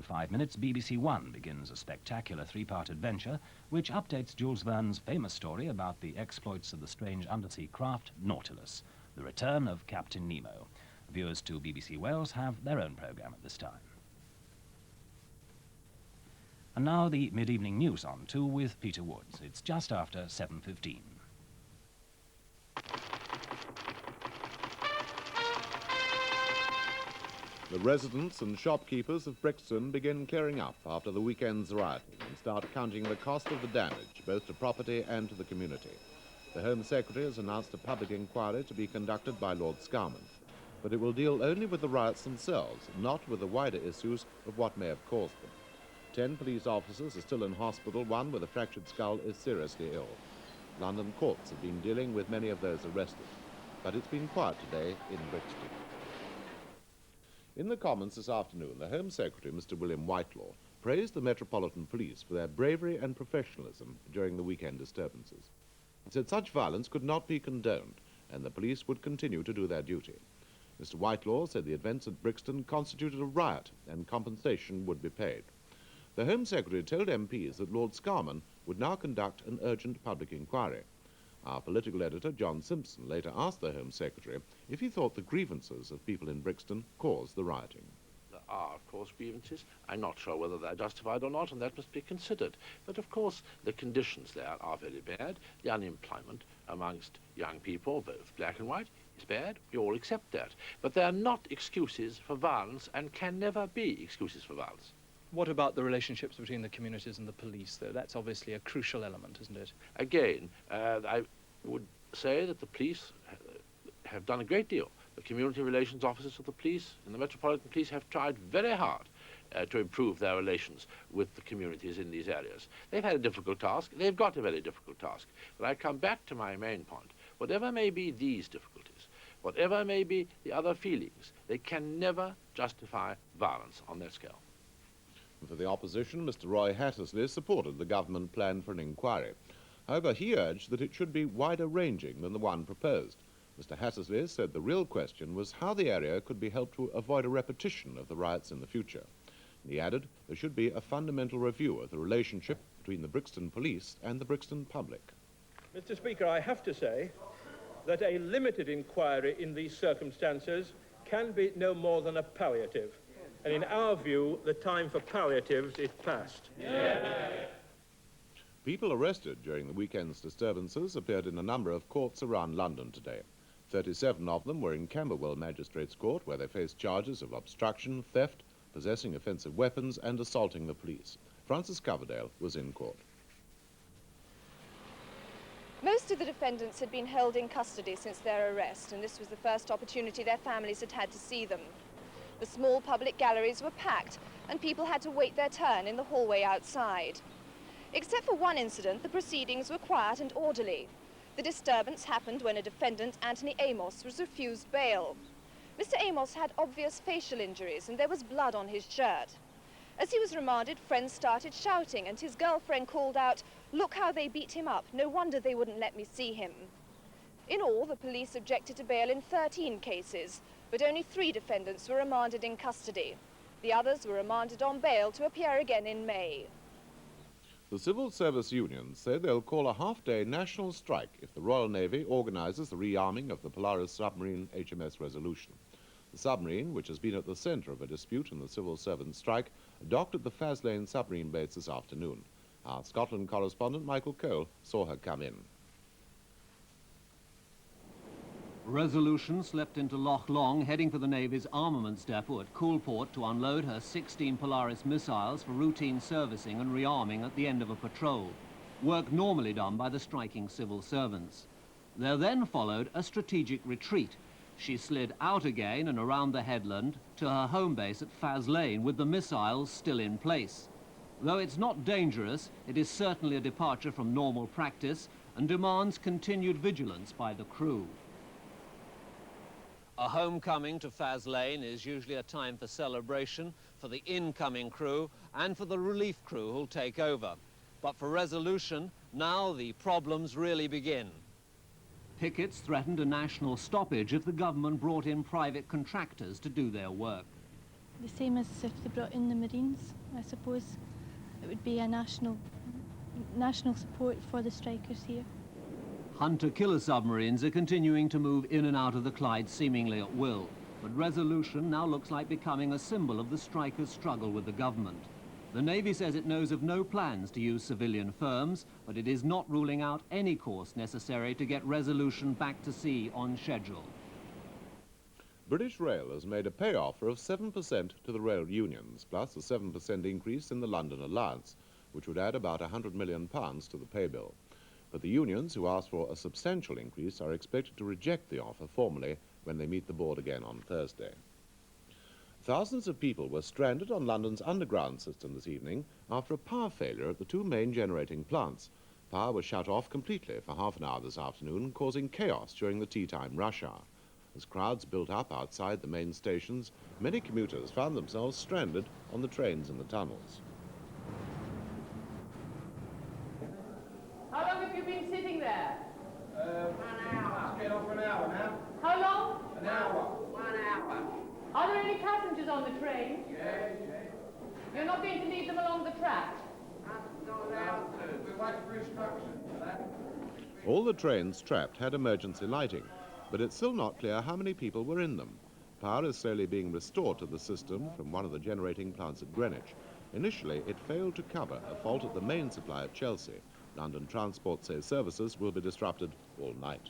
In 5 minutes, BBC1 begins a spectacular three-part adventure which updates Jules Verne's famous story about the exploits of the strange undersea craft Nautilus, the return of Captain Nemo. Viewers to BBC Wales have their own programme at this time. And now the mid-evening news on 2 with Peter Woods. It's just after 7:15. The residents and shopkeepers of Brixton begin clearing up after the weekend's rioting and start counting the cost of the damage, both to property and to the community. The Home Secretary has announced a public inquiry to be conducted by Lord Scarman, but it will deal only with the riots themselves, not with the wider issues of what may have caused them. 10 police officers are still in hospital. One with a fractured skull is seriously ill. London courts have been dealing with many of those arrested, but it's been quiet today in Brixton. In the Commons this afternoon, the Home Secretary, Mr. William Whitelaw, praised the Metropolitan Police for their bravery and professionalism during the weekend disturbances. He said such violence could not be condoned, and the police would continue to do their duty. Mr. Whitelaw said the events at Brixton constituted a riot and compensation would be paid. The Home Secretary told MPs that Lord Scarman would now conduct an urgent public inquiry. Our political editor, John Simpson, later asked the Home Secretary if he thought the grievances of people in Brixton caused the rioting. There are, of course, grievances. I'm not sure whether they're justified or not, and that must be considered. But, of course, the conditions there are very bad. The unemployment amongst young people, both black and white, is bad. We all accept that. But they are not excuses for violence and can never be excuses for violence. What about the relationships between the communities and the police, though? That's obviously a crucial element, isn't it? Again, I would say that the police have done a great deal. The community relations officers of the police and the Metropolitan Police have tried very hard to improve their relations with the communities in these areas. They've had a difficult task. They've got a very difficult task. But I come back to my main point. Whatever may be these difficulties, whatever may be the other feelings, they can never justify violence on that scale. For the opposition, Mr. Roy Hattersley supported the government plan for an inquiry. However, he urged that it should be wider-ranging than the one proposed. Mr. Hattersley said the real question was how the area could be helped to avoid a repetition of the riots in the future. He added there should be a fundamental review of the relationship between the Brixton police and the Brixton public. Mr. Speaker, I have to say that a limited inquiry in these circumstances can be no more than a palliative. And in our view, the time for palliatives is past. Yeah. People arrested during the weekend's disturbances appeared in a number of courts around London today. 37 of them were in Camberwell Magistrates Court, where they faced charges of obstruction, theft, possessing offensive weapons and assaulting the police. Francis Coverdale was in court. Most of the defendants had been held in custody since their arrest, and this was the first opportunity their families had had to see them. The small public galleries were packed, and people had to wait their turn in the hallway outside. Except for one incident, the proceedings were quiet and orderly. The disturbance happened when a defendant, Anthony Amos, was refused bail. Mr. Amos had obvious facial injuries, and there was blood on his shirt. As he was remanded, friends started shouting, and his girlfriend called out, "Look how they beat him up. No wonder they wouldn't let me see him." In all, the police objected to bail in 13 cases, but only 3 defendants were remanded in custody. The others were remanded on bail to appear again in May. The civil service unions say they'll call a half-day national strike if the Royal Navy organises the rearming of the Polaris submarine HMS Resolution. The submarine, which has been at the centre of a dispute in the civil servants' strike, docked at the Faslane submarine base this afternoon. Our Scotland correspondent Michael Cole saw her come in. Resolution slipped into Loch Long, heading for the Navy's armaments depot at Coulport to unload her 16 Polaris missiles for routine servicing and rearming at the end of a patrol, work normally done by the striking civil servants. There then followed a strategic retreat. She slid out again and around the headland to her home base at Faslane with the missiles still in place. Though it's not dangerous, it is certainly a departure from normal practice and demands continued vigilance by the crew. A homecoming to Faslane is usually a time for celebration for the incoming crew and for the relief crew who'll take over. But for Resolution, now the problems really begin. Pickets threatened a national stoppage if the government brought in private contractors to do their work. the same as if they brought in the Marines. I suppose it would be a national support for the strikers here. Hunter-killer submarines are continuing to move in and out of the Clyde seemingly at will, but Resolution now looks like becoming a symbol of the strikers' struggle with the government. The Navy says it knows of no plans to use civilian firms, but it is not ruling out any course necessary to get Resolution back to sea on schedule. British Rail has made a pay offer of 7% to the rail unions, plus a 7% increase in the London Alliance, which would add about £100 million to the pay bill. But the unions, who asked for a substantial increase, are expected to reject the offer formally when they meet the board again on Thursday. Thousands of people were stranded on London's underground system this evening after a power failure at the two main generating plants. Power was shut off completely for half an hour this afternoon, causing chaos during the tea-time rush hour. As crowds built up outside the main stations, many commuters found themselves stranded on the trains and the tunnels. How long have you been sitting there? 1 hour. It's been on for an hour now. How long? An hour. 1 hour. Are there any passengers on the train? Yes. You're not going to leave them along the track? I'm not allowed to. We're waiting for instructions for that. All the trains trapped had emergency lighting, but it's still not clear how many people were in them. Power is slowly being restored to the system from one of the generating plants at Greenwich. Initially, it failed to cover a fault at the main supply at Chelsea. London Transport says services will be disrupted all night.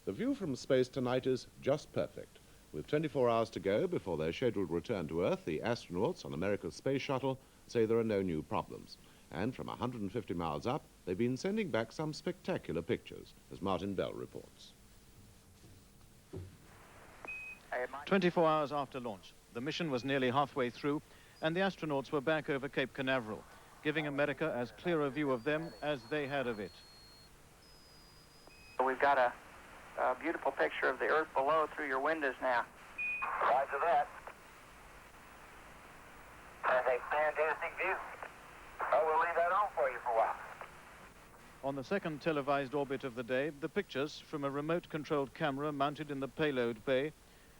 The view from space tonight is just perfect. With 24 hours to go before their scheduled return to Earth, the astronauts on America's space shuttle say there are no new problems. And from 150 miles up, they've been sending back some spectacular pictures, as Martin Bell reports. 24 hours after launch, the mission was nearly halfway through, and the astronauts were back over Cape Canaveral, giving America as clear a view of them as they had of it. We've got a beautiful picture of the Earth below through your windows now. Roger that. That's a fantastic view. Oh, we'll leave that on for you for a while. On the second televised orbit of the day, the pictures from a remote-controlled camera mounted in the payload bay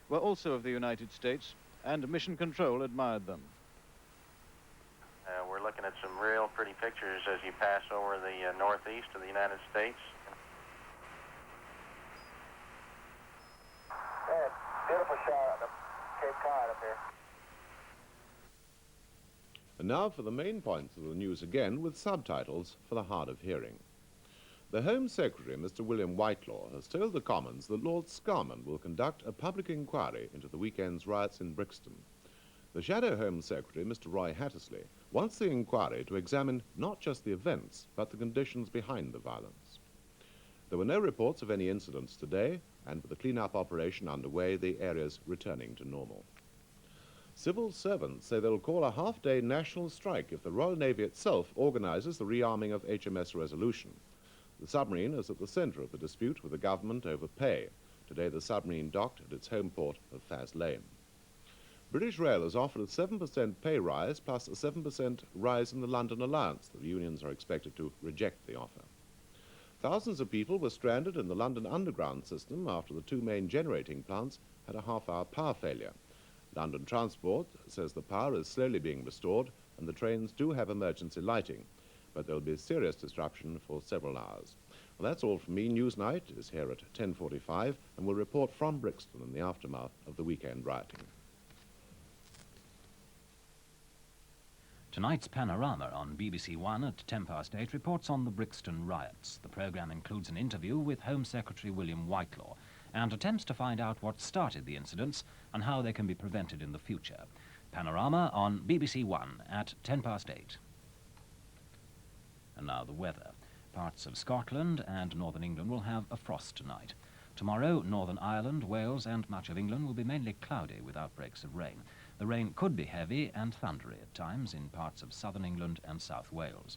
were also of the United States, and Mission Control admired them. We're looking at some real pretty pictures as you pass over the northeast of the United States. Yeah, beautiful shot of Cape Cod up there. And now for the main points of the news again, with subtitles for the hard of hearing. The Home Secretary, Mr. William Whitelaw, has told the Commons that Lord Scarman will conduct a public inquiry into the weekend's riots in Brixton. The Shadow Home Secretary, Mr. Roy Hattersley, wants the inquiry to examine not just the events, but the conditions behind the violence. There were no reports of any incidents today, and with the clean-up operation underway, the area's returning to normal. Civil servants say they'll call a half-day national strike if the Royal Navy itself organises the rearming of HMS Resolution. The submarine is at the centre of the dispute with the government over pay. Today the submarine docked at its home port of Faz Lane. British Rail has offered a 7% pay rise plus a 7% rise in the London Alliance. The unions are expected to reject the offer. Thousands of people were stranded in the London Underground system after the two main generating plants had a half-hour power failure. London Transport says the power is slowly being restored and the trains do have emergency lighting, but there will be serious disruption for several hours. Well, that's all from me. Newsnight is here at 10:45 and will report from Brixton in the aftermath of the weekend rioting. Tonight's Panorama on BBC1 at 8:10 reports on the Brixton riots. The programme includes an interview with Home Secretary William Whitelaw and attempts to find out what started the incidents and how they can be prevented in the future. Panorama on BBC1 at 8:10. And now the weather. Parts of Scotland and northern England will have a frost tonight. Tomorrow, Northern Ireland, Wales and much of England will be mainly cloudy with outbreaks of rain. The rain could be heavy and thundery at times in parts of southern England and South Wales.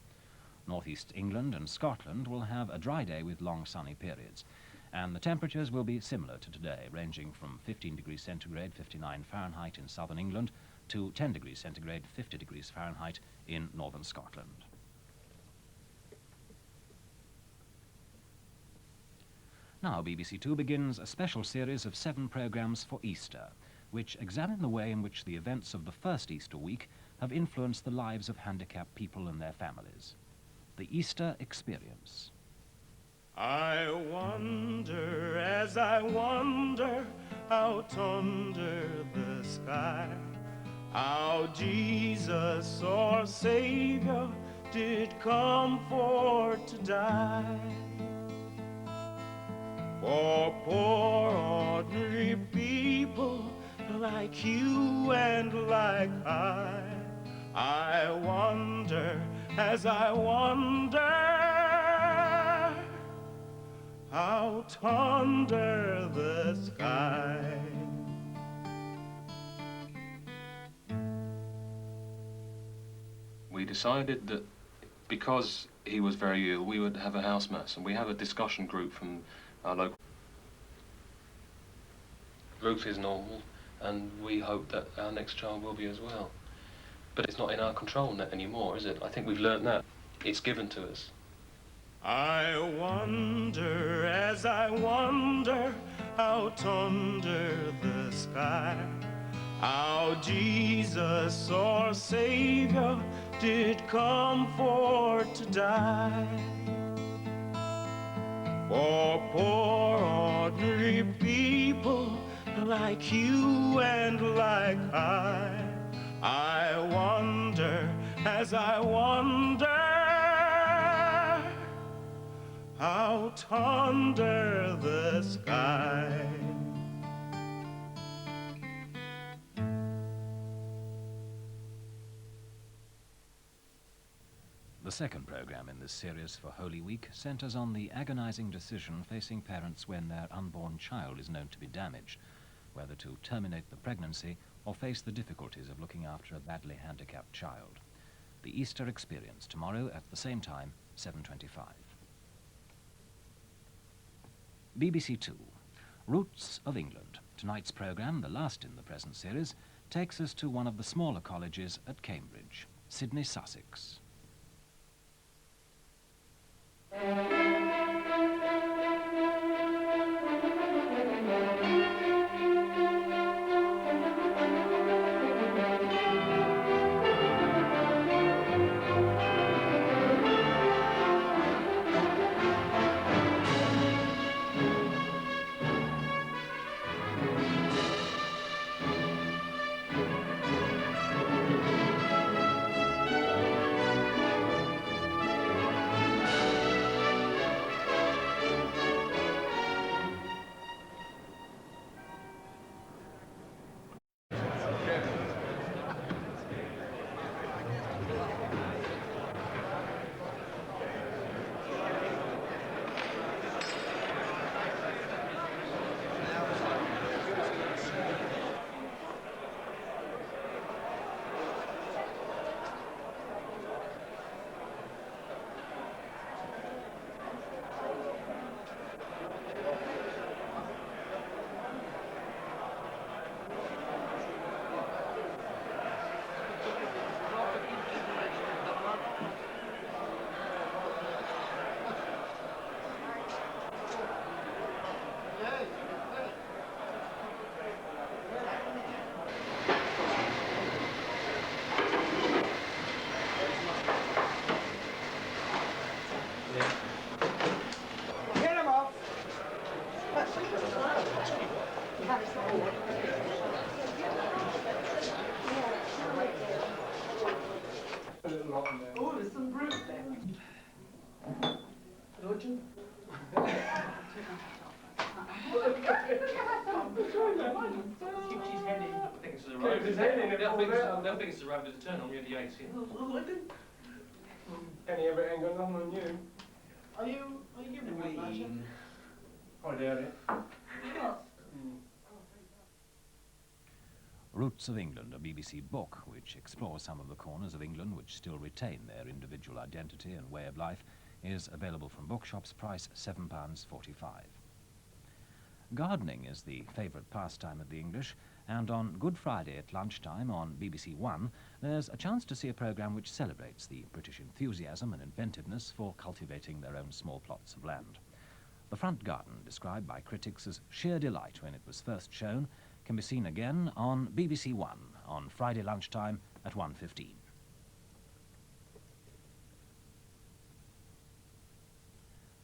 Northeast England and Scotland will have a dry day with long sunny periods. And the temperatures will be similar to today, ranging from 15 degrees centigrade, 59 Fahrenheit in southern England, to 10 degrees centigrade, 50 degrees Fahrenheit in northern Scotland. Now BBC2 begins a special series of 7 programmes for Easter. which examine the way in which the events of the first Easter week have influenced the lives of handicapped people and their families. The Easter Experience. I wonder as I wander out under the sky, how Jesus, our Savior, did come for to die. For poor ordinary people like you and like I wonder as I wonder out under the sky. We decided that because he was very ill, we would have a house mass, and we have a discussion group from our local. Ruth is normal, and we hope that our next child will be as well. But it's not in our control anymore, is it? I think we've learned that. It's given to us. I wonder as I wander out under the sky, how Jesus, our Savior, did come for to die. For poor ordinary people like you and like I wonder as I wonder out under the sky. The second program in this series for Holy Week centres on the agonizing decision facing parents when their unborn child is known to be damaged, whether to terminate the pregnancy or face the difficulties of looking after a badly handicapped child. The Easter Experience, tomorrow at the same time, 7:25. BBC2, Roots of England. Tonight's programme, the last in the present series, takes us to one of the smaller colleges at Cambridge, Sydney, Sussex. Oh, there's some fruit there. Don't you? They'll think it's a rabbit to turn on you at the 80. Any of it ain't got nothing on you. Are you giving me that? I doubt it. Roots of England, a BBC book which explores some of the corners of England which still retain their individual identity and way of life, is available from bookshops, price £7.45. Gardening is the favourite pastime of the English, and on Good Friday at lunchtime on BBC1, there's a chance to see a programme which celebrates the British enthusiasm and inventiveness for cultivating their own small plots of land. The front garden, described by critics as sheer delight when it was first shown, can be seen again on BBC1 on Friday lunchtime at 1:15.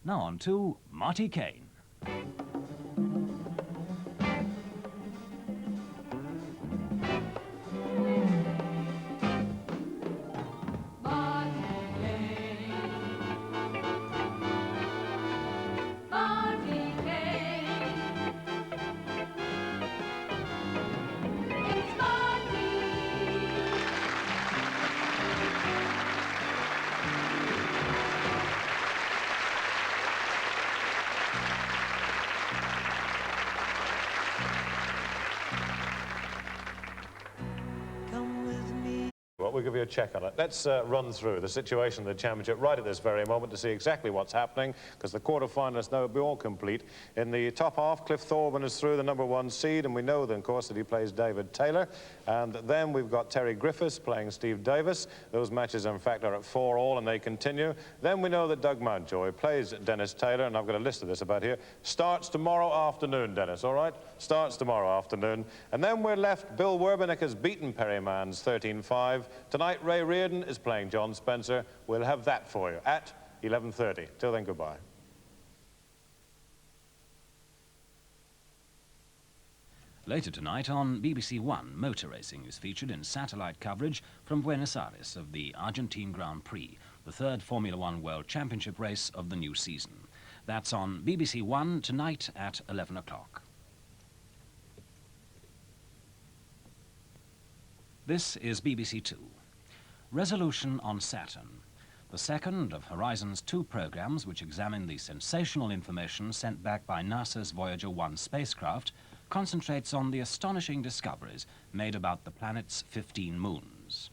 Now on to Marty Kane. Well, we'll give you a check on it. Let's run through the situation of the championship right at this very moment to see exactly what's happening, because the quarter-finalists now will be all complete. In the top half, Cliff Thorburn is through, the #1 seed, and we know then, of course, that he plays David Taylor. And then we've got Terry Griffiths playing Steve Davis. Those matches, in fact, are at 4-all, and they continue. Then we know that Doug Mountjoy plays Dennis Taylor, and I've got a list of this about here. Starts tomorrow afternoon, Dennis, all right? Starts tomorrow afternoon. And then we're left, Bill Werbeneck has beaten Perry Manns 13-5. Tonight, Ray Reardon is playing John Spencer. We'll have that for you at 11:30. Till then, goodbye. Later tonight on BBC1, motor racing is featured in satellite coverage from Buenos Aires of the Argentine Grand Prix, the third Formula One World Championship race of the new season. That's on BBC1 tonight at 11 o'clock. This is BBC2. Resolution on Saturn, the second of Horizon's 2 programs which examine the sensational information sent back by NASA's Voyager 1 spacecraft, concentrates on the astonishing discoveries made about the planet's 15 moons.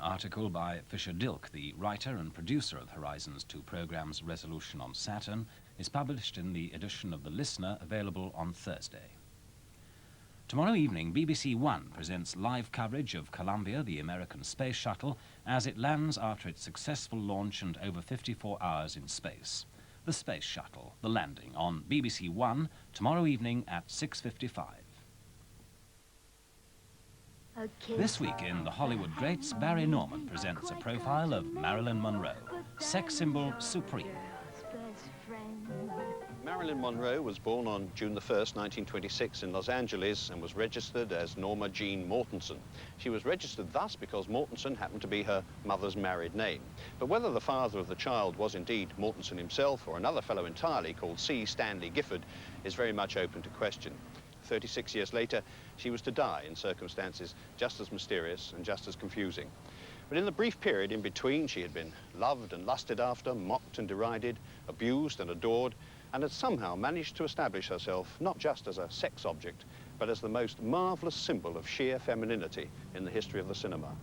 Article by Fisher Dilke, the writer and producer of Horizon's 2 programs Resolution on Saturn, is published in the edition of The Listener available on Thursday. Tomorrow evening, BBC One presents live coverage of Columbia, the American space shuttle, as it lands after its successful launch and over 54 hours in space. The Space Shuttle, The Landing, on BBC One, tomorrow evening at 6:55. This week in The Hollywood Greats, Barry Norman presents a profile of Marilyn Monroe, sex symbol supreme. Marilyn Monroe was born on June the 1st, 1926 in Los Angeles and was registered as Norma Jean Mortensen. She was registered thus because Mortensen happened to be her mother's married name. But whether the father of the child was indeed Mortensen himself or another fellow entirely called C. Stanley Gifford is very much open to question. 36 years later, she was to die in circumstances just as mysterious and just as confusing. But in the brief period in between, she had been loved and lusted after, mocked and derided, abused and adored, and had somehow managed to establish herself not just as a sex object, but as the most marvellous symbol of sheer femininity in the history of the cinema.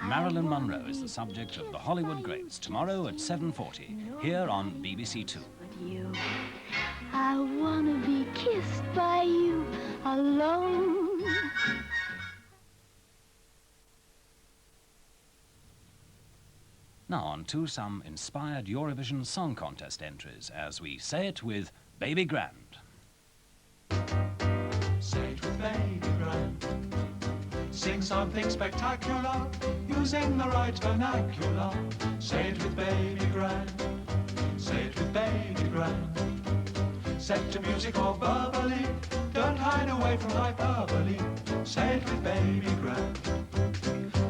Marilyn Monroe is the subject of the Hollywood Greats, tomorrow at 7:40, here on BBC2. I wanna be kissed by you alone. Now on to some inspired Eurovision Song Contest entries as we say it with Baby Grand. Say it with Baby Grand. Sing something spectacular using the right vernacular. Say it with Baby Grand. Say it with Baby Grand. Set to music or verbally, don't hide away from hyperbole. Say it with Baby Grand.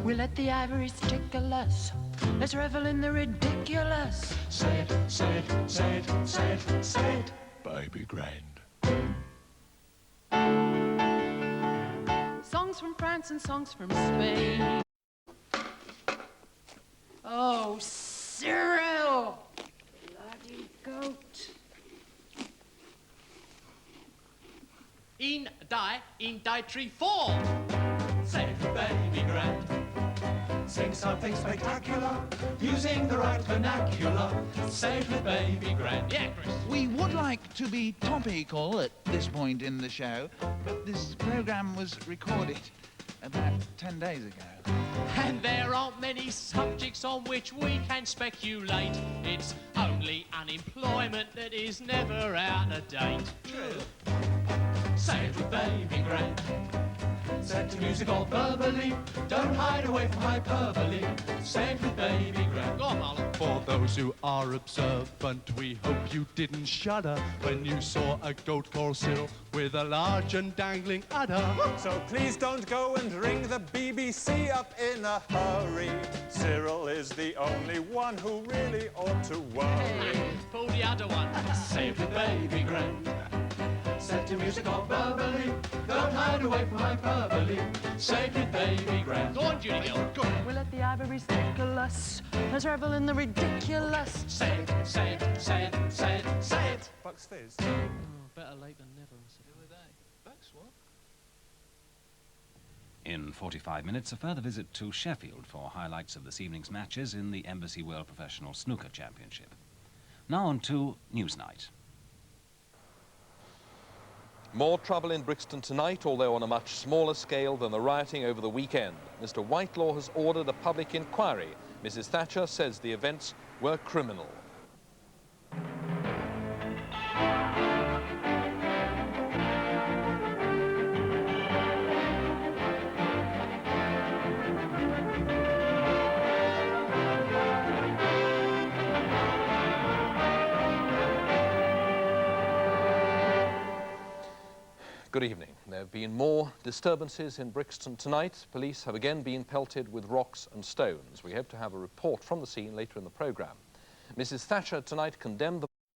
We let the ivories tickle us. Let's revel in the ridiculous. Say it, say it, say it, say it, say it, Baby Grand. Songs from France and songs from Spain. Oh, Cyril! Bloody goat. In dietary form. Say it with Baby Grand. Sing something spectacular using the right vernacular. Say it with Baby Grand. Yeah, Chris. We would like to be topical at this point in the show, but this programme was recorded about 10 days ago. And there aren't many subjects on which we can speculate. It's only unemployment that is never out of date. True. Say it with Baby Grand. Set to music or verbally, don't hide away from hyperbole. Say it with Baby Grand. Go on, Marlon. For those who are observant, we hope you didn't shudder when you saw a goat called Cyril with a large and dangling udder. So please don't go and ring the BBC up in a hurry. Cyril is the only one who really ought to worry. Pull the other one. Say it with Baby Grand. Set to music or verbally, don't hide away from hyperbole. Say it with Baby Grand. Go on, Judy Gill. Go on. We let the ivories tickle us. Let's revel in the ridiculous. Say it, say it, say it, say it, say it. Bucks Fizz. Oh, better late than never. Who are they? Bucks what? In 45 minutes, a further visit to Sheffield for highlights of this evening's matches in the Embassy World Professional Snooker Championship. Now on to Newsnight. More trouble in Brixton tonight, although on a much smaller scale than the rioting over the weekend. Mr. Whitelaw has ordered a public inquiry. Mrs. Thatcher says the events were criminal. Good evening. There have been more disturbances in Brixton tonight. Police have again been pelted with rocks and stones. We hope to have a report from the scene later in the programme. Mrs. Thatcher tonight condemned the